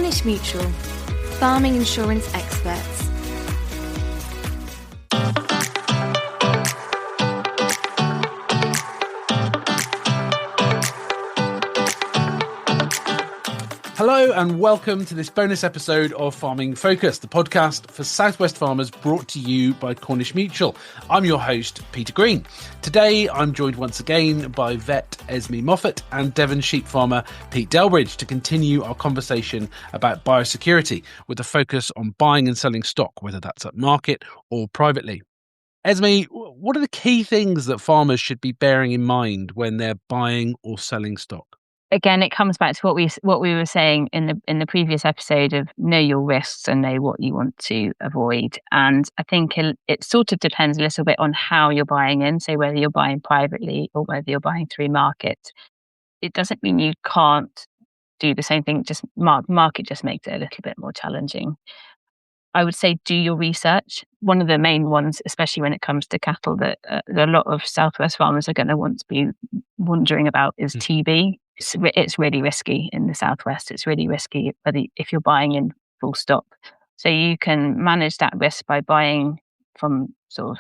Cornish Mutual, farming insurance experts. Hello and welcome to this bonus episode of Farming Focus, the podcast for Southwest farmers brought to you by Cornish Mutual. I'm your host, Peter Green. Today, I'm joined once again by vet Esme Moffat and Devon sheep farmer Pete Delbridge to continue our conversation about biosecurity with a focus on buying and selling stock, whether that's at market or privately. Esme, what are the key things that farmers should be bearing in mind when they're buying or selling stock? Again, it comes back to what we were saying in the previous episode of know your risks and know what you want to avoid. And I think it sort of depends a little bit on how you're buying in. So whether you're buying privately or whether you're buying through market, it doesn't mean you can't do the same thing. Just market just makes it a little bit more challenging. I would say do your research. One of the main ones, especially when it comes to cattle, that a lot of Southwest farmers are going to want to be wondering about is TB. It's really risky in the Southwest. It's really risky if you're buying in full stop. So you can manage that risk by buying from sort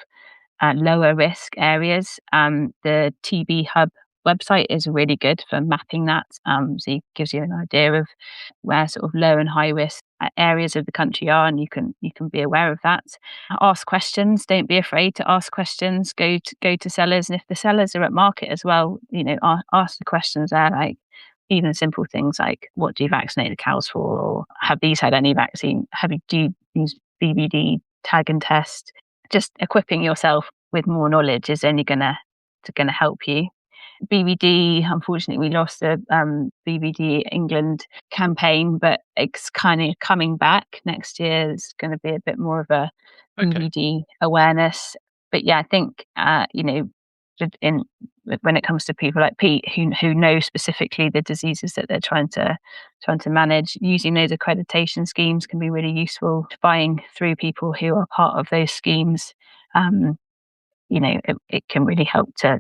of lower risk areas. The TB Hub website is really good for mapping that. So it gives you an idea of where sort of low and high risk areas of the country are, and you can be aware of that. Ask questions. Don't be afraid to ask questions. Go to sellers, and if the sellers are at market as well, ask the questions there, like even simple things like what do you vaccinate the cows for, or have these had any vaccine? Do you use BBD tag and test? Just equipping yourself with more knowledge is only gonna help you. BBD, unfortunately, we lost the BBD England campaign, but it's kind of coming back next year. There's going to be a bit more of a BBD awareness. But yeah, I think when it comes to people like Pete who know specifically the diseases that they're trying to manage, using those accreditation schemes can be really useful. Buying through people who are part of those schemes. It can really help to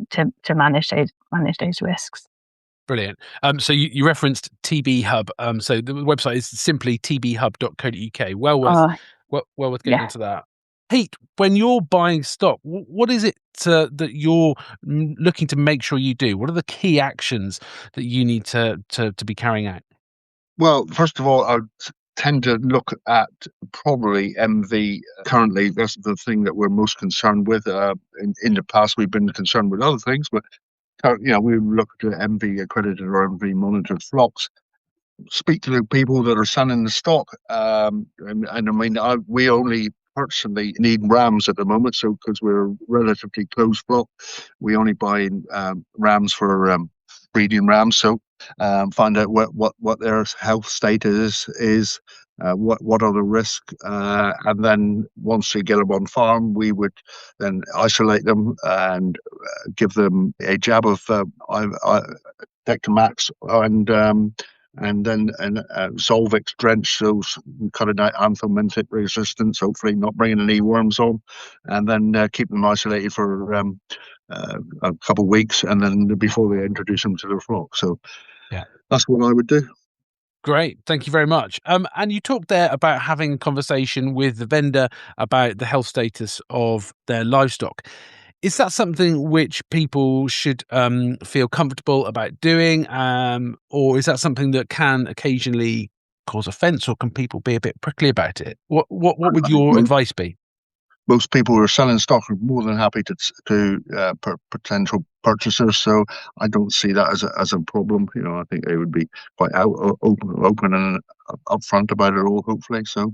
manage those risks. Brilliant. So you referenced TB Hub. So the website is simply tbhub.co.uk. Well worth getting into that. Pete, when you're buying stock, what is it that you're looking to make sure you do? What are the key actions that you need to be carrying out? Well, first of all, I tend to look at probably MV currently. That's the thing that we're most concerned with. In the past, we've been concerned with other things, but we look at MV accredited or MV monitored flocks. Speak to the people that are selling the stock, and I mean, we only personally need rams at the moment, so because we're a relatively closed flock, we only buy rams for breeding rams. So find out what their health status is, what are the risks, and then once we get them on farm, we would then isolate them and give them a jab of Dectomax and then Solvix drench, so cutting out anthelmintic resistance, hopefully not bringing any worms on, and then keep them isolated for a couple of weeks, and then before they introduce them to the flock. So yeah, that's what I would do. Great. Thank you very much. And you talked there about having a conversation with the vendor about the health status of their livestock. Is that something which people should feel comfortable about doing, or is that something that can occasionally cause offence, or can people be a bit prickly about it? What would your advice be? Most people who are selling stock are more than happy to potential purchasers, so I don't see that as a problem. I think they would be quite open and upfront about it all, hopefully. So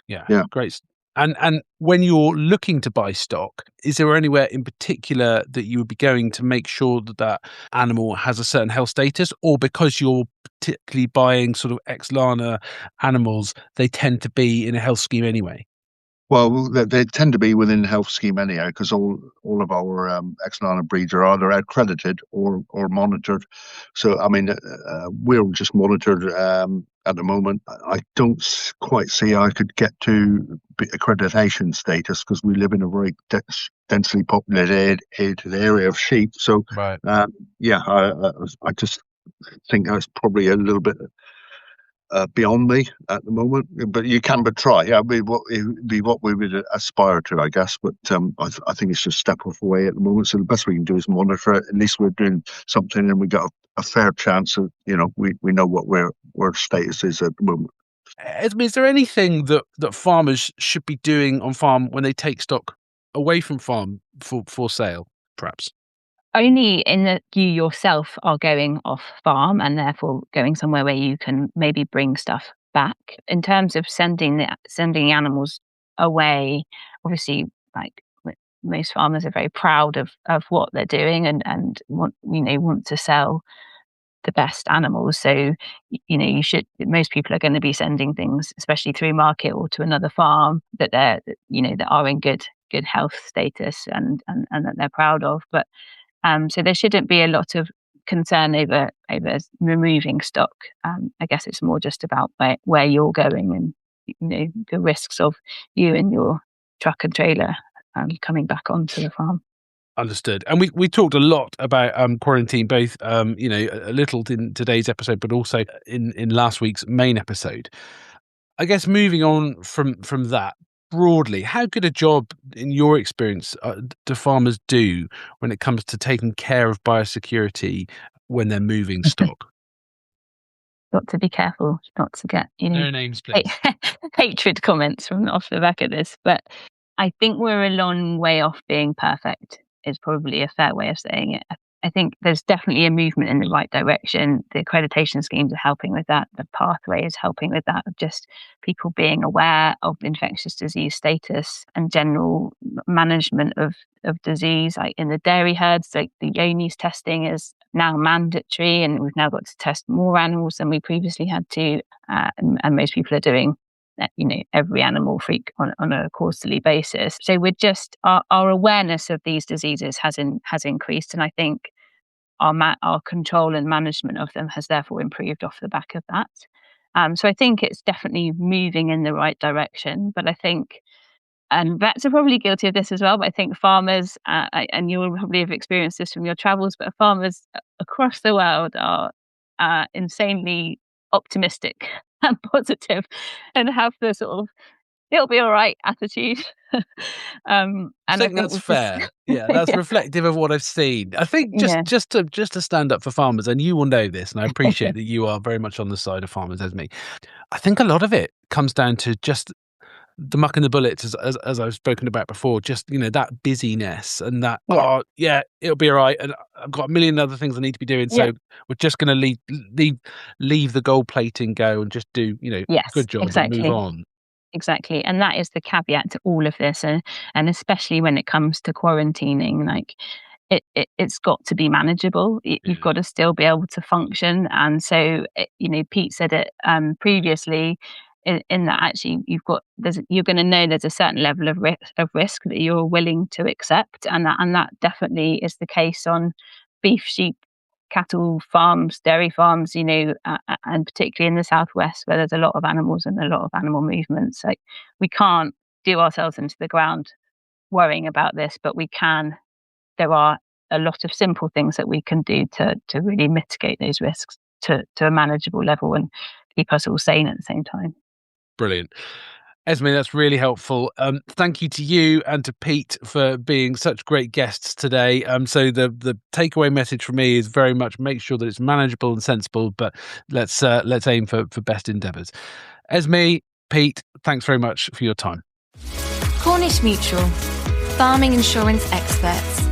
yeah. Great. And when you're looking to buy stock, is there anywhere in particular that you would be going to make sure that animal has a certain health status, or because you're particularly buying sort of ex-Lana animals, they tend to be in a health scheme anyway? Well, they tend to be within the health scheme anyhow, because all of our ex-Lana breeds are either accredited or monitored. So, I mean, we're just monitored at the moment. I don't quite see how I could get to accreditation status, because we live in a very densely populated area of sheep. So, right. I just think that's probably a little bit beyond me at the moment, but you can but try. Yeah, it'd be what we would aspire to, I guess. But I think it's just a step off away at the moment. So the best we can do is monitor it. At least we're doing something, and we got a fair chance of, we know what where status is at the moment. Is there anything that farmers should be doing on farm when they take stock away from farm for sale, perhaps? Only in that you yourself are going off farm and therefore going somewhere where you can maybe bring stuff back. In terms of sending animals away, obviously, like most farmers are very proud of what they're doing and want to sell the best animals. So most people are going to be sending things, especially through market or to another farm, that that are in good health status and that they're proud of. But so there shouldn't be a lot of concern over removing stock. I guess it's more just about where you're going and the risks of you and your truck and trailer coming back onto the farm. Understood. And we talked a lot about quarantine, both a little in today's episode, but also in last week's main episode. I guess moving on from that, broadly, how good a job, in your experience, do farmers do when it comes to taking care of biosecurity when they're moving stock? Got to be careful not to get no names, please. hatred comments from off the back of this, but I think we're a long way off being perfect. Is probably a fair way of saying it. I think there's definitely a movement in the right direction. The accreditation schemes are helping with that. The pathway is helping with that, of just people being aware of infectious disease status and general management of disease. Like in the dairy herds, like the Yonis testing is now mandatory, and we've now got to test more animals than we previously had to. And most people are doing every animal freak on a quarterly basis. So we're just our awareness of these diseases has increased, and I think our control and management of them has therefore improved off the back of that. So I think it's definitely moving in the right direction. But I think, and vets are probably guilty of this as well, but I think farmers, and you'll probably have experienced this from your travels, but farmers across the world are insanely optimistic and positive and have the sort of it'll be all right attitude. And I think that's fair. Yeah, that's reflective of what I've seen. I think just to stand up for farmers, and you will know this, and I appreciate that you are very much on the side of farmers as me. I think a lot of it comes down to just the muck and the bullets, as I've spoken about before, just that busyness and that it'll be all right, and I've got a million other things I need to be doing, so we're just going to leave the gold plating go and just do good job and move on. Exactly, and that is the caveat to all of this, and especially when it comes to quarantining, like it's got to be manageable. You've got to still be able to function, and so Pete said it previously. In that actually you're going to know there's a certain level of risk that you're willing to accept, and that definitely is the case on beef, sheep, cattle farms, dairy farms, and particularly in the southwest where there's a lot of animals and a lot of animal movements. Like we can't do ourselves into the ground worrying about this, but we can. There are a lot of simple things that we can do to really mitigate those risks to a manageable level and keep us all sane at the same time. Brilliant. Esme, that's really helpful. Thank you to you and to Pete for being such great guests today. So the takeaway message from me is very much make sure that it's manageable and sensible, but let's aim for best endeavours. Esme, Pete, thanks very much for your time. Cornish Mutual, farming insurance experts.